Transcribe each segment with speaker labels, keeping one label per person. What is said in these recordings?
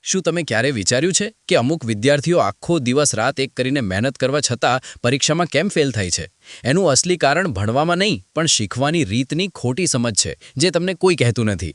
Speaker 1: શું તમે ક્યારે વિચાર્યું છે કે અમુક વિદ્યાર્થીઓ આખો દિવસ રાત એક કરીને મહેનત કરવા છતાં પરીક્ષામાં કેમ ફેલ થાય છે? એનું અસલી કારણ ભણવામાં નહીં પણ શીખવાની રીતની ખોટી સમજ છે, જે તમને કોઈ કહેતું નથી.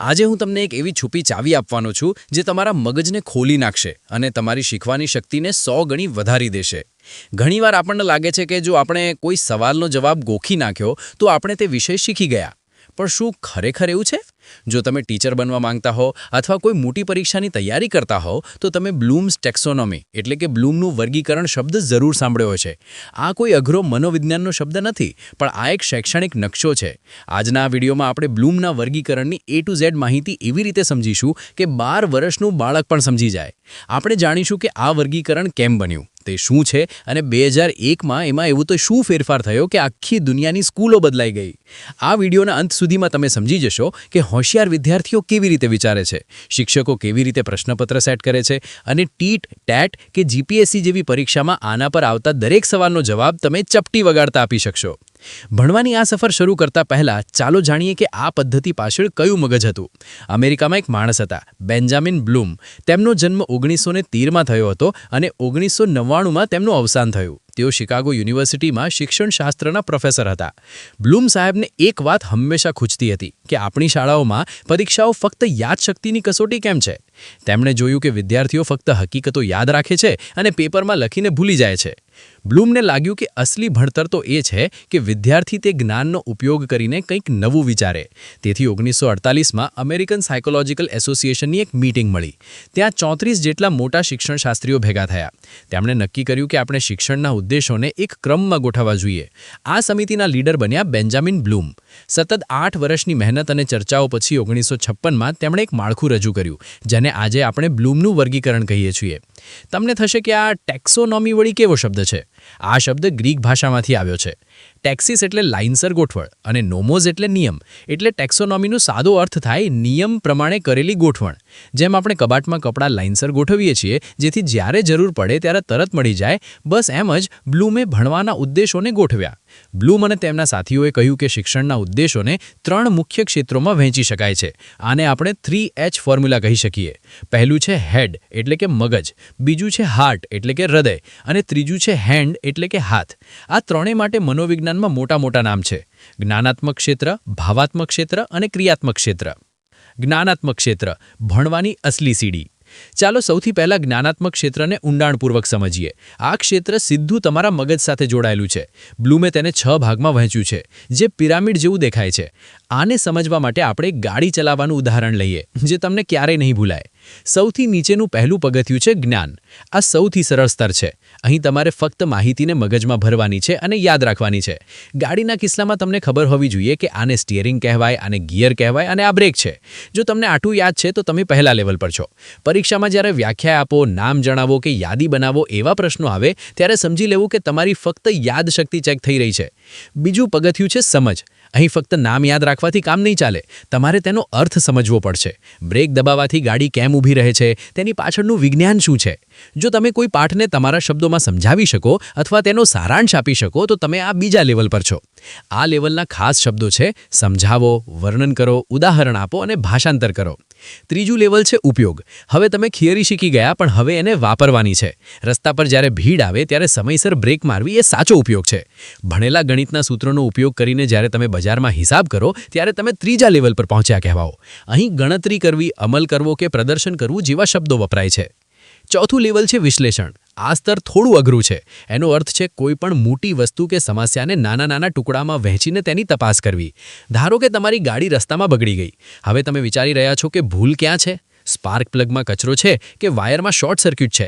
Speaker 1: આજે હું તમને એક એવી છુપી ચાવી આપવાનો છું જે તમારા મગજને ખોલી નાખશે અને તમારી શીખવાની શક્તિને 100 ગણી વધારી દેશે. ઘણીવાર આપણને લાગે છે કે જો આપણે કોઈ સવાલનો જવાબ ગોખી નાખ્યો તો આપણે તે વિષય શીખી ગયા. પણ શું ખરેખર એવું છે? જો તમે ટીચર બનવા માંગતા હો અથવા કોઈ મોટી પરીક્ષાની તૈયારી કરતા હો તો તમે બ્લૂમ્સ ટેક્સોનોમી એટલે કે બ્લૂમનું વર્ગીકરણ શબ્દ જરૂર સાંભળ્યો છે. આ કોઈ અઘરો મનોવિજ્ઞાનનો શબ્દ નથી, પણ આ એક શૈક્ષણિક નકશો છે. આજના આ વિડીયોમાં આપણે બ્લૂમના વર્ગીકરણની A to Z માહિતી એવી રીતે સમજીશું કે 12 વર્ષનું બાળક પણ સમજી જાય. આપણે જાણીશું કે આ વર્ગીકરણ કેમ બન્યું, તે શું છે અને 2001માં એમાં એવું તો શું ફેરફાર થયો કે આખી દુનિયાની સ્કૂલો બદલાઈ ગઈ. આ વિડીયોના અંત સુધીમાં તમે સમજી જશો કે હોશિયાર વિદ્યાર્થીઓ કેવી રીતે વિચારે છે, શિક્ષકો કેવી રીતે પ્રશ્નપત્ર સેટ કરે છે અને ટીટ, ટેટ કે જીપીએસસી જેવી પરીક્ષામાં આના પર આવતા દરેક સવાલનો જવાબ તમે ચપટી વગાડતા આપી શકશો. ભણવાની આ સફર શરૂ કરતા પહેલા ચાલો જાણીએ કે આ પદ્ધતિ પાછળ કયું મગજ હતું. અમેરિકામાં એક માણસ હતા, બેન્જામિન બ્લૂમ. તેમનો જન્મ 1913માં થયો હતો અને 1999માં તેમનું અવસાન થયું. તેઓ શિકાગો યુનિવર્સિટીમાં શિક્ષણશાસ્ત્રના પ્રોફેસર હતા. બ્લૂમ સાહેબને એક વાત હંમેશા ખૂંચતી હતી કે આપણી શાળાઓમાં પરીક્ષાઓ ફક્ત યાદશક્તિની કસોટી કેમ છે? તેમણે જોયું કે વિદ્યાર્થીઓ ફક્ત હકીકતો યાદ રાખે છે અને પેપરમાં લખીને ભૂલી જાય છે. બ્લૂમને લાગ્યું કે અસલી ભણતર તો એ છે કે વિદ્યાર્થી તે જ્ઞાનનો ઉપયોગ કરીને કંઈક નવું વિચારે. તેથી 1948માં અમેરિકન સાયકોલોજીકલ એસોસિએશનની એક મીટિંગ મળી. ત્યાં 34 જેટલા મોટા શિક્ષણશાસ્ત્રીઓ ભેગા થયા. તેમણે નક્કી કર્યું કે આપણે શિક્ષણના ઉદ્દેશોને એક ક્રમમાં ગોઠવવા જોઈએ. આ સમિતિના લીડર બન્યા બેન્જામિન બ્લૂમ. સતત 8 વર્ષની મહેનત અને ચર્ચાઓ પછી 1956માં તેમણે એક માળખું રજૂ કર્યું, જેને આજે આપણે બ્લૂમનું વર્ગીકરણ કહીએ છીએ. તમને થશે કે આ ટેક્સોનોમી વળી કેવો શબ્દ છે? આ શબ્દ ગ્રીક ભાષામાંથી આવ્યો છે. ટેક્સિસ એટલે લાઇનસર ગોઠવણ અને નોમોઝ એટલે નિયમ. એટલે ટેક્સોનોમીનો સાદો અર્થ થાય નિયમ પ્રમાણે કરેલી ગોઠવણ. જેમ આપણે કબાટમાં કપડાં લાઇનસર ગોઠવીએ છીએ જેથી જ્યારે જરૂર પડે ત્યારે તરત મળી જાય, બસ એમ જ બ્લૂમે ભણવાના ઉદ્દેશોને ગોઠવ્યા. બ્લૂમ અને તેમના સાથીઓએ કહ્યું કે શિક્ષણના ઉદ્દેશોને 3 મુખ્ય ક્ષેત્રોમાં વહેંચી શકાય છે. આને આપણે 3H ફોર્મ્યુલા કહી શકીએ. પહેલું છે હેડ એટલે કે મગજ, બીજું છે હાર્ટ એટલે કે હૃદય અને ત્રીજું છે હેન્ડ એટલે કે હાથ. આ ત્રણેય માટે મનોવિજ્ઞાનમાં મોટા નામ છે: જ્ઞાનાત્મક ક્ષેત્ર, ભાવાત્મક ક્ષેત્ર અને ક્રિયાત્મક ક્ષેત્ર. જ્ઞાનાત્મક ક્ષેત્ર, ભણવાની અસલી સીડી. ચાલો સૌથી પહેલા જ્ઞાનાત્મક ક્ષેત્રને ઊંડાણપૂર્વક સમજીએ. આ ક્ષેત્ર સીધું તમારા મગજ સાથે જોડાયેલું છે. બ્લૂમે તેને 6 ભાગમાં વહેંચ્યું છે, જે પિરામિડ જેવું દેખાય છે. આને સમજવા માટે આપણે ગાડી ચલાવવાનું ઉદાહરણ લઈએ, જે તમને ક્યારેય નહીં ભૂલાય. સૌથી નીચેનું પહેલું પગથિયું છે જ્ઞાન. આ સૌથી સરળ સ્તર છે. અહીં તમારે ફક્ત માહિતીને મગજમાં ભરવાની છે અને યાદ રાખવાની છે. ગાડીના કિસ્સામાં તમને ખબર હોવી જોઈએ કે આને સ્ટિયરિંગ કહેવાય, આને ગિયર કહેવાય અને આ બ્રેક છે. જો તમને આટલું યાદ છે તો તમે પહેલા લેવલ પર છો. પરીક્ષામાં જ્યારે વ્યાખ્યા આપો, નામ જણાવો કે યાદી બનાવો એવા પ્રશ્નો આવે ત્યારે સમજી લેવું કે તમારી ફક્ત યાદશક્તિ ચેક થઈ રહી છે. બીજું પગથિયું છે સમજ. અહીં ફક્ત નામ યાદ રાખવાથી કામ નહીં ચાલે, તમારે તેનો અર્થ સમજવો પડશે. બ્રેક દબાવવાથી ગાડી કેમ ઊભી રહે છે, તેની પાછળનું વિજ્ઞાન શું છે? જો તમે કોઈ પાઠને તમારા શબ્દોમાં સમજાવી શકો અથવા તેનો સારાંશ આપી શકો તો તમે આ બીજા લેવલ પર છો. આ લેવલના ખાસ શબ્દો છે સમજાવો, વર્ણન કરો, ઉદાહરણ આપો અને ભાષાંતર કરો. ત્રીજું લેવલ છે ઉપયોગ. હવે તમે થિયરી શીખી ગયા, પણ હવે એને વાપરવાની છે. રસ્તા પર જ્યારે ભીડ આવે ત્યારે સમયસર બ્રેક મારવી એ સાચો ઉપયોગ છે. ભણેલા ગણિતના સૂત્રોનો ઉપયોગ કરીને જ્યારે તમે બજારમાં હિસાબ કરો ત્યારે તમે ત્રીજા લેવલ પર પહોંચ્યા કહેવાઓ. અહીં ગણતરી કરવી, અમલ કરવો કે પ્રદર્શન કરવું જેવા શબ્દો વપરાય છે. ચોથું લેવલ છે વિશ્લેષણ. આ સ્તર થોડું અઘરું છે. એનો અર્થ છે કોઈ પણ મોટી વસ્તુ કે સમસ્યાને નાના ટુકડામાં વહેંચીને તેની તપાસ કરવી. ધારો કે તમારી ગાડી રસ્તામાં બગડી ગઈ. હવે તમે વિચારી રહ્યા છો કે ભૂલ ક્યાં છે? સ્પાર્ક પ્લગમાં કચરો છે કે વાયરમાં શોર્ટ સર્કિટ છે?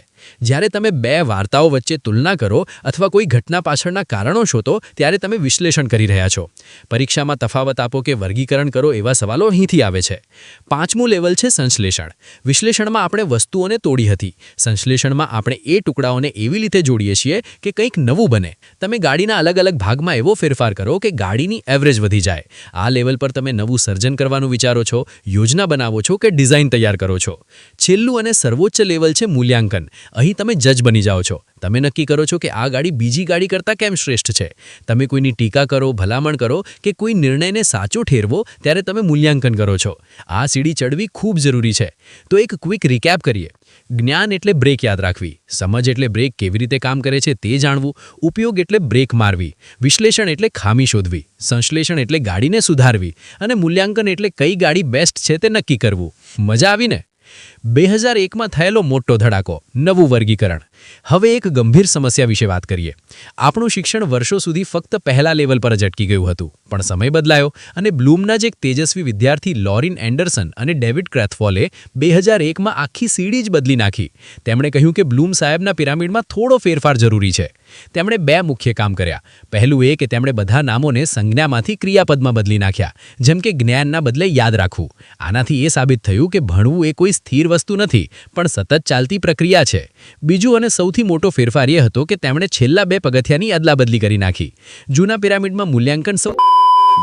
Speaker 1: જ્યારે તમે 2 વાર્તાઓ વચ્ચે તુલના કરો અથવા કોઈ ઘટના પાછળના કારણો શોધો ત્યારે તમે વિશ્લેષણ કરી રહ્યા છો. પરીક્ષામાં તફાવત આપો કે વર્ગીકરણ કરો એવા સવાલો અહીંથી આવે છે. 5મું લેવલ છે સંશ્લેષણ. વિશ્લેષણમાં આપણે વસ્તુઓને તોડી હતી. સંશ્લેષણમાં આપણે એ ટુકડાઓને એવી રીતે જોડીએ છીએ કે કંઈક નવું બને. તમે ગાડીના અલગ ભાગમાં એવો ફેરફાર કરો કે ગાડીની એવરેજ વધી જાય. આ લેવલ પર તમે નવું સર્જન કરવાનું વિચારો છો, યોજના બનાવો છો કે ડિઝાઇન તૈયાર કરો છો. છેલ્લું અને સર્વોચ્ચ લેવલ છે મૂલ્યાંકન. અહીં તમે જજ બની જાઓ છો. તમે નક્કી કરો છો કે આ ગાડી બીજી ગાડી કરતાં કેમ શ્રેષ્ઠ છે. તમે કોઈની ટીકા કરો, ભલામણ કરો કે કોઈ નિર્ણયને સાચો ઠેરવો, ત્યારે તમે મૂલ્યાંકન કરો છો. આ સીડી ચડવી ખૂબ જરૂરી છે. તો એક ક્વિક રિકેપ કરીએ. જ્ઞાન એટલે બ્રેક યાદ રાખવી, સમજ એટલે બ્રેક કેવી રીતે કામ કરે છે તે જાણવું, ઉપયોગ એટલે બ્રેક મારવી, વિશ્લેષણ એટલે ખામી શોધવી, સંશ્લેષણ એટલે ગાડીને સુધારવી, અને મૂલ્યાંકન એટલે કઈ ગાડી બેસ્ટ છે તે નક્કી કરવું. મજા આવીને? 2001માં થયેલો મોટો ધડાકો, નવું વર્ગીકરણ. હવે એક ગંભીર સમસ્યા વિશે વાત કરીએ. આપણું શિક્ષણ વર્ષો સુધી ફક્ત પહેલા લેવલ પર જ અટકી ગયું હતું, પણ સમય બદલાયો અને બ્લૂમના જ એક તેજસ્વી વિદ્યાર્થી લોરિન એન્ડરસન અને ડેવિડ ક્રેથફોલે 2001માં આખી સીડી જ બદલી નાખી. તેમણે કહ્યું કે બ્લૂમ સાહેબના પિરામિડમાં થોડો ફેરફાર જરૂરી છે. તેમણે 2 મુખ્ય કામ કર્યા. પહેલું એ કે તેમણે બધા નામોને સંજ્ઞામાંથી ક્રિયાપદમાં બદલી નાખ્યા, જેમ કે જ્ઞાનના બદલે યાદ રાખવું. આનાથી એ સાબિત થયું કે ભણવું એ કોઈ સ્થિર વસ્તુ નથી, પણ સતત ચાલતી પ્રક્રિયા છે. બીજું અને સૌથી મોટો ફેરફાર એ હતો કે તેમણે છેલ્લા 2 પગથિયાની અદલાબદલી કરી નાખી. જૂના પિરામિડમાં મૂલ્યાંકન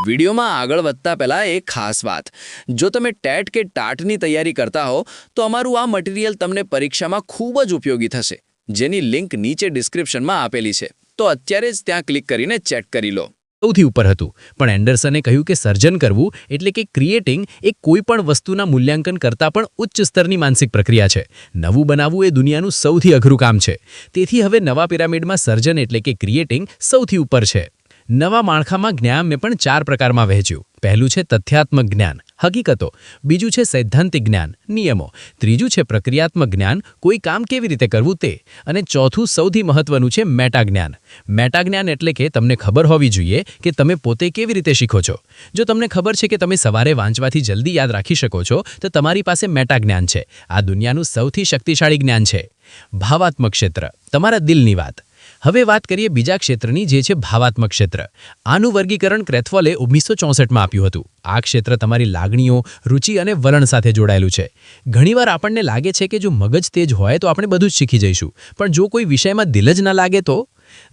Speaker 1: વિડીયોમાં આગળ વધતા પહેલા એક ખાસ વાત. જો તમે ટેટ કે ટાટની તૈયારી કરતા હો તો અમારું આ મટીરિયલ તમને પરીક્ષામાં ખૂબ જ ઉપયોગી થશે, જેની લિંક નીચે ડિસ્ક્રિપ્શનમાં આપેલી છે. તો અત્યારે જ ત્યાં ક્લિક કરીને ચેક કરી લો. સૌથી ઉપર હતું, પણ એન્ડરસને કહ્યું કે સર્જન કરવું એટલે કે ક્રિએટિંગ એ કોઈ પણ વસ્તુના મૂલ્યાંકન કરતાં પણ ઉચ્ચ સ્તરની માનસિક પ્રક્રિયા છે. નવું બનાવવું એ દુનિયાનું સૌથી અઘરું કામ છે. તેથી હવે નવા પિરામિડમાં સર્જન એટલે કે ક્રિએટિંગ સૌથી ઉપર છે. નવા માળખામાં જ્ઞાનને પણ 4 પ્રકારમાં વહેંચ્યું. પહેલું છે તથ્યાત્મક જ્ઞાન, હકીકતો. બીજું છે સૈદ્ધાંતિક જ્ઞાન, નિયમો. ત્રીજું છે પ્રક્રિયાત્મક જ્ઞાન, કોઈ કામ કેવી રીતે કરવું તે. અને ચોથું સૌથી મહત્વનું છે મેટાજ્ઞાન. મેટાજ્ઞાન એટલે કે તમને ખબર હોવી જોઈએ કે તમે પોતે કેવી રીતે શીખો છો. જો તમને ખબર છે કે તમે સવારે વાંચવાથી જલ્દી યાદ રાખી શકો છો, તો તમારી પાસે મેટાજ્ઞાન છે. આ દુનિયાનું સૌથી શક્તિશાળી જ્ઞાન છે. ભાવાત્મક ક્ષેત્ર, તમારા દિલની વાત. હવે વાત કરીએ બીજા ક્ષેત્રની, જે છે ભાવાત્મક ક્ષેત્ર. આનું વર્ગીકરણ ક્રેથફોલે 1964માં આપ્યું હતું. આ ક્ષેત્ર તમારી લાગણીઓ, રુચિ અને વલણ સાથે જોડાયેલું છે. ઘણીવાર આપણને લાગે છે કે જો મગજ તેજ હોય તો આપણે બધું જ શીખી જઈશું, પણ જો કોઈ વિષયમાં દિલ જ ના લાગે તો?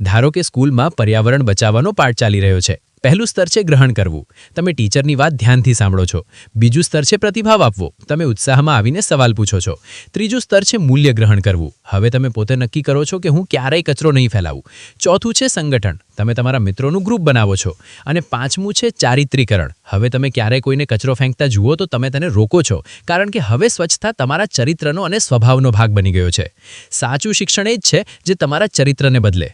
Speaker 1: ધારો કે સ્કૂલમાં પર્યાવરણ બચાવવાનો પાઠ ચાલી રહ્યો છે. પહેલું સ્તર છે ગ્રહણ કરવું. તમે ટીચરની વાત ધ્યાનથી સાંભળો છો. બીજું સ્તર છે પ્રતિભાવ આપવો. તમે ઉત્સાહમાં આવીને સવાલ પૂછો છો. ત્રીજું સ્તર છે મૂલ્ય ગ્રહણ કરવું. હવે તમે પોતે નક્કી કરો છો કે હું ક્યારેય કચરો નહીં ફેલાવું. ચોથું છે સંગઠન. તમે તમારા મિત્રોનું ગ્રુપ બનાવો છો. અને પાંચમું છે ચારિત્રીકરણ. હવે તમે ક્યારેય કોઈને કચરો ફેંકતા જુઓ તો તમે તેને રોકો છો, કારણ કે હવે સ્વચ્છતા તમારા ચરિત્રનો અને સ્વભાવનો ભાગ બની ગયો છે. સાચું શિક્ષણ એ જ છે જે તમારા ચરિત્રને બદલે.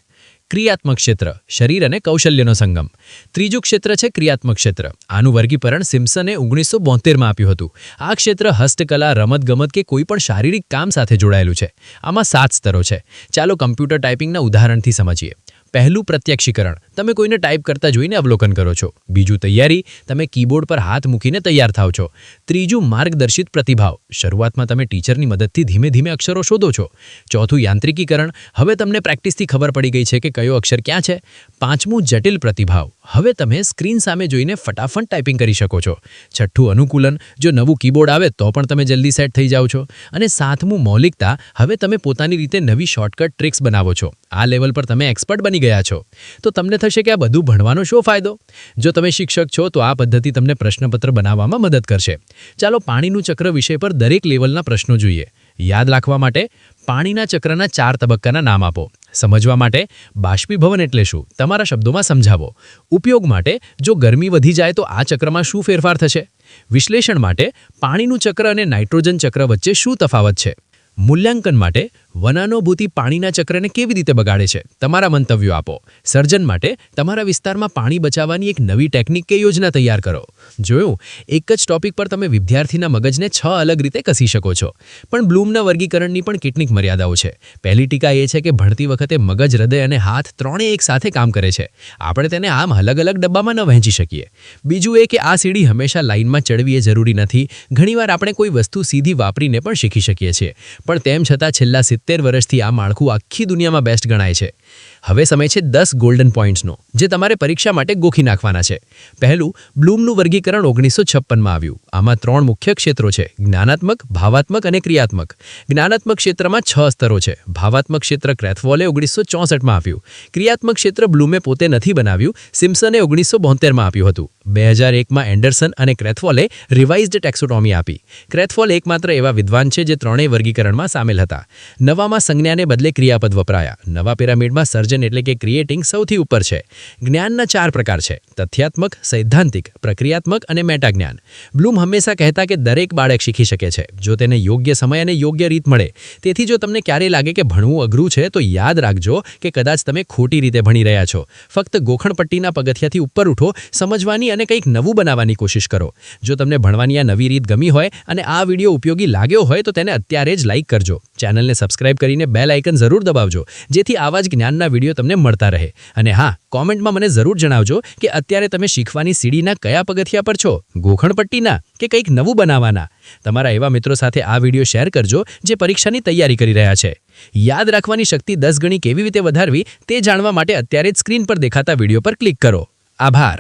Speaker 1: ક્રિયાત્મક ક્ષેત્ર, શરીર અને કૌશલ્યનો સંગમ. ત્રીજું ક્ષેત્ર છે ક્રિયાત્મક ક્ષેત્ર. આનું વર્ગીકરણ સિમ્પસને 1972માં આપ્યું હતું. આ ક્ષેત્ર હસ્તકલા, રમતગમત કે કોઈ પણ શારીરિક કામ સાથે જોડાયેલું છે. આમાં 7 સ્તરો છે. ચાલો કમ્પ્યુટર ટાઈપિંગના ઉદાહરણથી સમજીએ. પહેલું પ્રત્યક્ષીકરણ. તમે કોઈને ટાઈપ કરતા જોઈને અવલોકન કરો છો. બીજું તૈયારી. તમે કીબોર્ડ પર હાથ મૂકીને તૈયાર થાવ છો. ત્રીજું માર્ગદર્શિત પ્રતિભાવ. શરૂઆતમાં તમે ટીચરની મદદથી ધીમે ધીમે અક્ષરો શોધો છો. ચોથું યાંત્રિકીકરણ. હવે તમને પ્રેક્ટિસથી ખબર પડી ગઈ છે કે કયો અક્ષર ક્યાં છે. પાંચમું જટિલ પ્રતિભાવ. હવે તમે સ્ક્રીન સામે જોઈને ફટાફટ ટાઈપિંગ કરી શકો છો. છઠ્ઠું અનુકૂલન. જો નવું કીબોર્ડ આવે તો પણ તમે જલ્દી સેટ થઈ જાઓ છો. અને સાતમું મૌલિકતા. હવે તમે પોતાની રીતે નવી શોર્ટકટ ટ્રિક્સ બનાવો છો. આ લેવલ પર તમે એક્સપર્ટ બની ગયા છો. તો તમને થશે કે આ બધું ભણવાનો શો ફાયદો? જો તમે શિક્ષક છો તો આ પદ્ધતિ તમને પ્રશ્નપત્ર બનાવવામાં મદદ કરશે. ચાલો પાણીનું ચક્ર વિષય પર દરેક લેવલના પ્રશ્નો જોઈએ. યાદ રાખવા માટે પાણીના ચક્રના 4 તબક્કાના નામ આપો. સમજવા માટે બાષ્પીભવન એટલે શું, તમારા શબ્દોમાં સમજાવો. ઉપયોગ માટે જો ગરમી વધી જાય તો આ ચક્રમાં શું ફેરફાર થશે. વિશ્લેષણ માટે પાણીનું ચક્ર અને નાઇટ્રોજન ચક્ર વચ્ચે શું તફાવત છે. મૂલ્યાંકન માટે વનાનુભૂતિ પાણીના ચક્રને કેવી રીતે બગાડે છે, તમારા મંતવ્યો આપો. સર્જન માટે તમારા વિસ્તારમાં પાણી બચાવવાની એક નવી ટેકનિક કે યોજના તૈયાર કરો. જોયું, એક જ ટોપિક પર તમે વિદ્યાર્થીના મગજને 6 અલગ રીતે કસી શકો છો. પણ બ્લૂમના વર્ગીકરણની પણ કેટલીક મર્યાદાઓ છે. પહેલી ટીકા એ છે કે ભણતી વખતે મગજ, હૃદય અને હાથ ત્રણેય એક સાથે કામ કરે છે. આપણે તેને આમ અલગ અલગ ડબ્બામાં ન વહેંચી શકીએ. બીજું એ કે આ સીડી હંમેશા લાઇનમાં ચડવી એ જરૂરી નથી. ઘણીવાર આપણે કોઈ વસ્તુ સીધી વાપરીને પણ શીખી શકીએ છીએ. પણ તેમ છતાં છેલ્લા 70 વર્ષથી આ માળખું આખી દુનિયામાં બેસ્ટ ગણાય છે. હવે સમય છે 10 ગોલ્ડન પોઈન્ટ્સનો, જે તમારે પરીક્ષા માટે ગોખી નાખવાના છે. પહેલું, બ્લૂમનું વર્ગીકરણ 1956માં આવ્યું. આમાં 3 મુખ્ય ક્ષેત્રો છે: જ્ઞાનાત્મક, ભાવાત્મક અને ક્રિયાત્મક. જ્ઞાનાત્મક ક્ષેત્રમાં 6 સ્તરો છે. ભાવાત્મક ક્ષેત્ર ક્રેથવોલે 1964માં આપ્યું. ક્રિયાત્મક ક્ષેત્ર બ્લૂમે પોતે નથી બનાવ્યું, સિમ્પસને 1972માં આપ્યું હતું. 2001માં એન્ડરસન અને ક્રેથવોલે રિવાઇઝ્ડ ટેક્સોનોમી આપી. ક્રેથવોલ એકમાત્ર એવા વિદ્વાન છે જે ત્રણેય વર્ગીકરણમાં સામેલ હતા. નવામાં સંજ્ઞાને બદલે ક્રિયાપદ વપરાયા. નવા પિરામિડમાં સર્જન એટલે કે ક્રિએટિંગ સૌથી ઉપર છે. જ્ઞાનના 4 પ્રકાર છે: તથ્યાત્મક, સૈદ્ધાંતિક, પ્રક્રિયાત્મક અને મેટાજ્ઞાન. બ્લૂમ હંમેશા કહેતા કે દરેક બાળક શીખી શકે છે, જો તેને યોગ્ય સમય અને યોગ્ય રીત મળે. તેથી જો તમને ક્યારેય લાગે કે ભણવું અઘરું છે, તો યાદ રાખજો કે કદાચ તમે ખોટી રીતે ભણી રહ્યા છો. ફક્ત ગોખણપટ્ટીના પગથિયાથી ઉપર ઉઠો, સમજવાની અને કંઈક નવું બનાવવાની કોશિશ કરો. જો તમને ભણવાની આ નવી રીત ગમી હોય અને આ વિડીયો ઉપયોગી લાગ્યો હોય તો તેને અત્યારે જ લાઈક કરજો. ચેનલને સબસ્ક્રાઇબ કરીને બેલ આઇકન જરૂર દબાવજો, જેથી આવા જ જ્ઞાનના વિડીયો તમને મળતા રહે. અને હા, કોમેન્ટમાં મને જરૂર જણાવજો કે અત્યારે તમે શીખવાની સીડીના કયા પગથિયા પર છો, ગોખણપટ્ટીના કે કંઈક નવું બનાવવાના. તમારા એવા મિત્રો સાથે આ વિડીયો શેર કરજો જે પરીક્ષાની તૈયારી કરી રહ્યા છે. યાદ રાખવાની શક્તિ 10 ગણી કેવી રીતે વધારવી તે જાણવા માટે અત્યારે જ સ્ક્રીન પર દેખાતા વિડીયો પર ક્લિક કરો. આભાર.